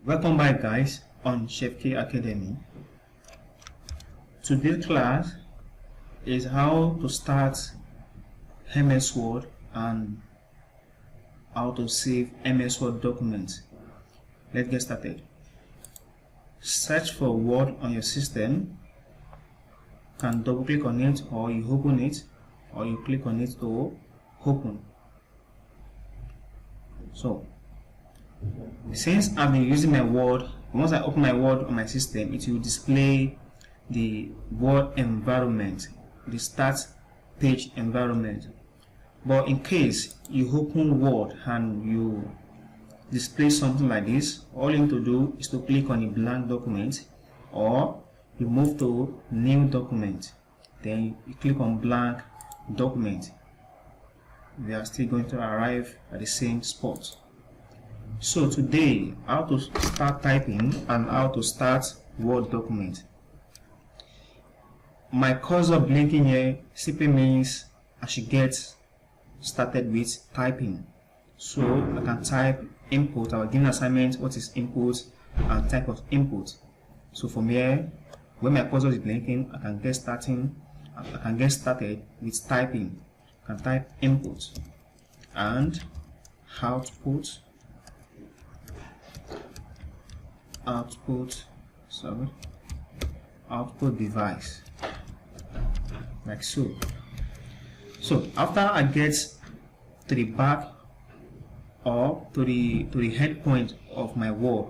Welcome back, guys, on Chef K Academy. Today's class is how to start msword and how to save msword documents. Let's get started. Search for Word on your system. You can double click on it, or you open it, or you click on it to open. So since I've been using my Word, once I open my Word on my system, it will display the Word environment, the start page environment. But in case you open Word and you display something like this, all you need to do is to click on a blank document, or you move to new document, then you click on blank document. We are still going to arrive at the same spot. So today, how to start typing and how to start Word document. My cursor blinking here simply means I should get started with typing. So I can type input. I will give an assignment what is input and type of input. So from here, when my cursor is blinking, I can get started with typing. I can type input and output device, like so. So after I get to the back or to the head point of my word,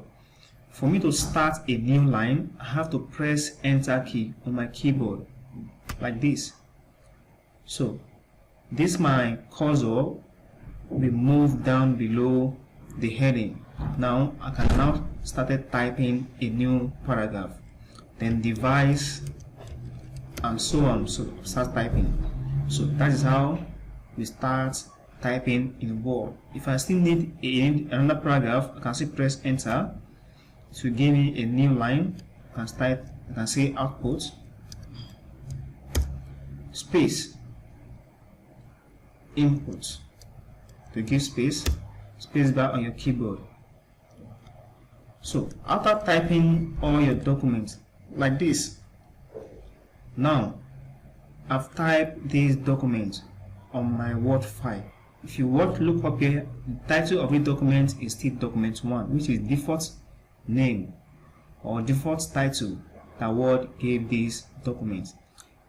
for me to start a new line, I have to press enter key on my keyboard like this. So this my cursor will be moved down below the heading. Now I can now started typing a new paragraph, then device and so on. So start typing. So that is how we start typing in Word. If I still need another paragraph, I can still press enter to give me a new line. I can say output space input to give space bar on your keyboard. So after typing all your documents like this, now I've typed these documents on my Word file. If you want to look up here, the title of the document is still document 1, which is default name or default title that Word gave this document.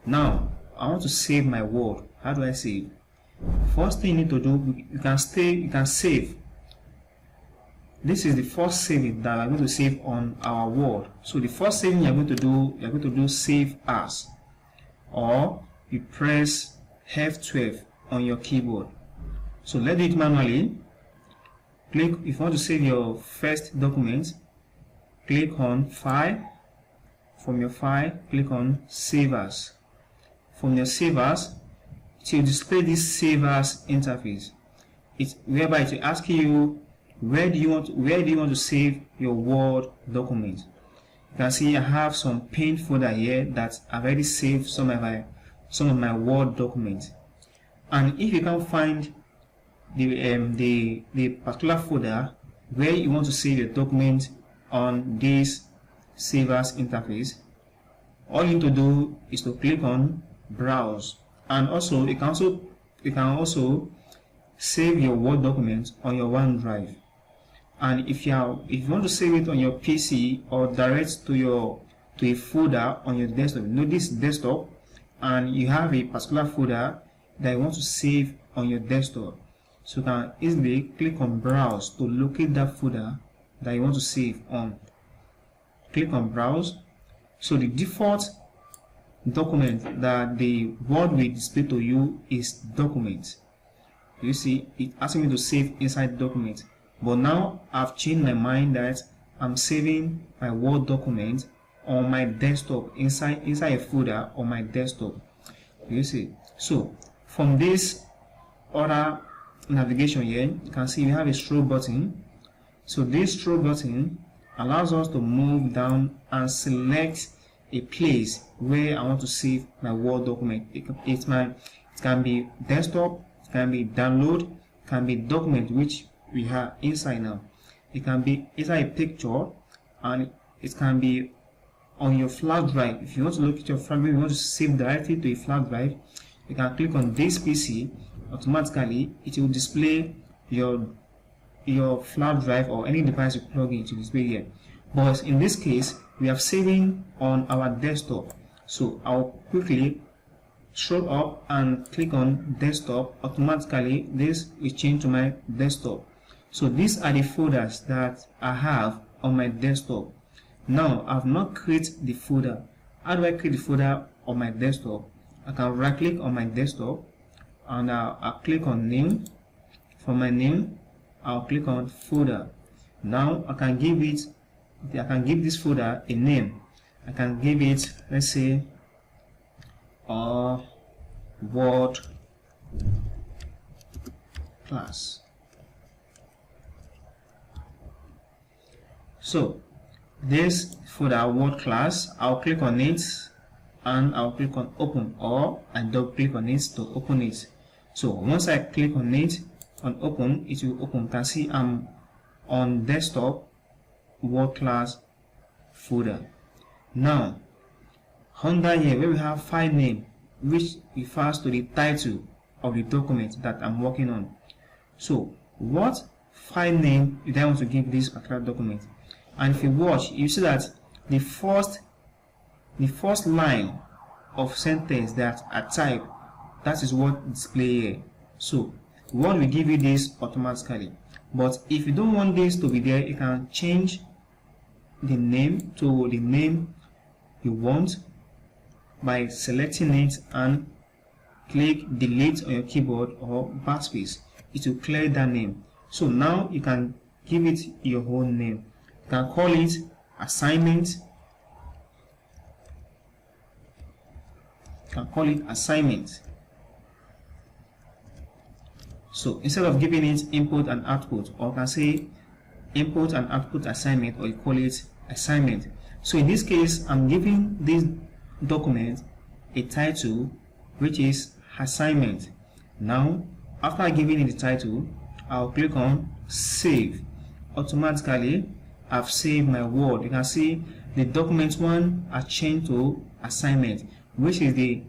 Now I want to save my Word. How do I save? First thing you need to do, you can save. This is the first saving that I'm going to save on our Word. So the first saving you're going to do save as, or you press F12 on your keyboard. So let's do it manually. Click, if you want to save your first document, click on File. From your file, click on Save As. From your Save As, it will display this Save As interface. Whereby it will ask you where do you want to save your Word document. You can see I have some pinned folder here that I've already saved some of my Word documents. And if you can't find the particular folder where you want to save your document on this Save As interface, all you need to do is to click on Browse. And also you can also save your Word document on your OneDrive. And if you want to save it on your PC or direct to a folder on your desktop, this desktop, and you have a particular folder that you want to save on your desktop, so you can easily click on Browse to locate that folder that you want to save on. Click on Browse. So the default document that the Word will display to you is document. You see it asking me to save inside document. But now I've changed my mind that I'm saving my Word document on my desktop, inside a folder on my desktop. You see. So from this other navigation here, you can see we have a scroll button. So this scroll button allows us to move down and select a place where I want to save my Word document. It can be desktop, it can be download, it can be document which we have inside now. It can be either a picture, and it can be on your flash drive. If you want to look at your flash drive, you want to save directly to a flash drive, you can click on this PC. Automatically it will display your flash drive or any device you plug in to display here. But in this case, we are saving on our desktop, so I'll quickly scroll up and click on desktop. Automatically this will change to my desktop. So these are the folders that I have on my desktop. Now I've not created the folder. How do I create the folder on my desktop? I can right click on my desktop and I'll click on name. For my name, I'll click on folder. Now I can give this folder a name. I can give it, let's say, word class. So this folder word class, I'll click on it and I'll click on open, or I double click on it to open it. So once I click on it on open, it will open. You can see I'm on desktop word class folder. Now under here where we have file name, which refers to the title of the document that I'm working on. So what file name do I want to give this particular document? And if you watch, you see that the first line of sentence that I type, that is what display here. So Word will give you this automatically. But if you don't want this to be there, you can change the name to the name you want by selecting it and click delete on your keyboard or backspace. It will clear that name. So now you can give it your own name. You can call it assignment. You can call it assignment. So instead of giving it input and output, or you can say input and output assignment, or you call it assignment. So in this case, I'm giving this document a title which is assignment. Now after giving it the title, I'll click on save. Automatically I've saved my Word. You can see the document one are changed to assignment, which is the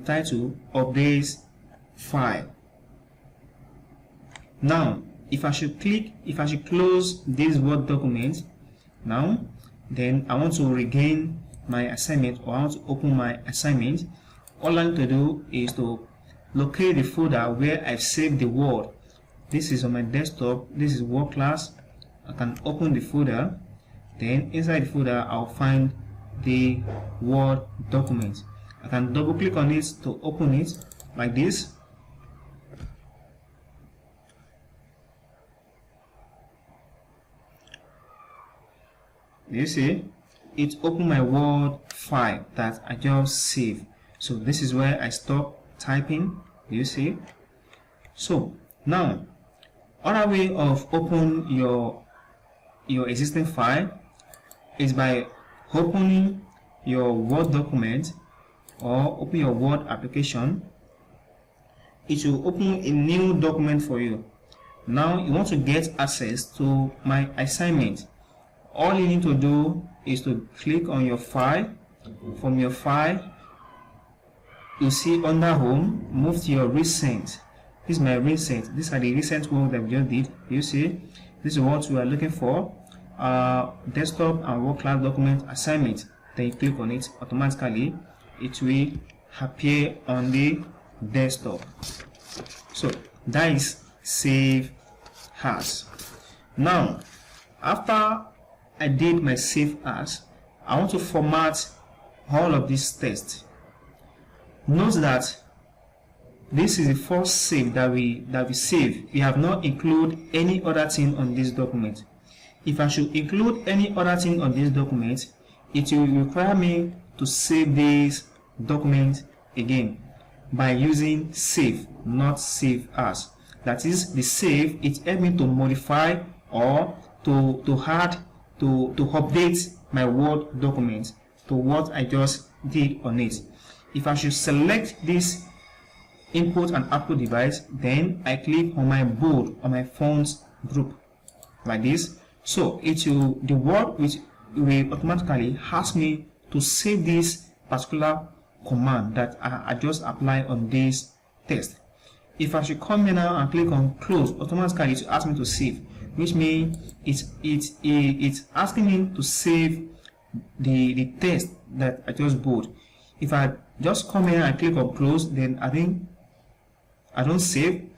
title of this file. Now if I should close this Word document now, then I want to regain my assignment, or I want to open my assignment. All I need to do is to locate the folder where I've saved the Word. This is on my desktop. This is Word class. I can open the folder. Then inside the folder, I'll find the Word document. I can double click on it to open it like this. You see, it opened my Word file that I just saved. So this is where I stop typing. You see. So now, other way of open your existing file is by opening your Word document or open your Word application. It will open a new document for you. Now you want to get access to my assignment. All you need to do is to click on your file. From your file, you see under home, move to your recent. This is my recent. These are the recent work that we just did. You see, this is what we are looking for. Desktop and Word class document assignment. Then you click on it. Automatically it will appear on the desktop. So that is save as. Now after I did my save as, I want to format all of this text. Note that this is the first save that we save. We have not included any other thing on this document. If I should include any other thing on this document, it will require me to save this document again by using save, not save as. That is, the save, it helps me to modify or to add, to update my Word document to what I just did on it. If I should select this input and output device, then I click on my bold, on my fonts group like this. So the word which will automatically ask me to save this particular command that I just apply on this text. If I should come here now and click on close, automatically it will ask me to save, which means it's asking me to save the text that I just bought. If I just come here and click on close, then I don't save.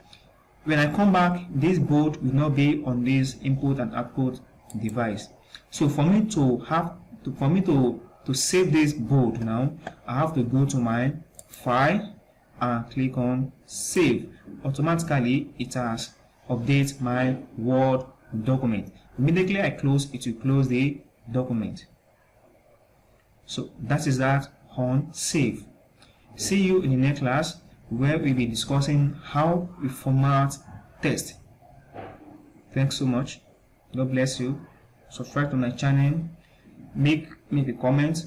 When I come back, this board will not be on this input and output device. So for me to save this board now, I have to go to my file and click on save. Automatically it has updated my Word document. Immediately I close, it will close the document. So that is that on save. See you in the next class, where we'll be discussing how we format text. Thanks so much. God bless you. Subscribe to my channel, make a comment,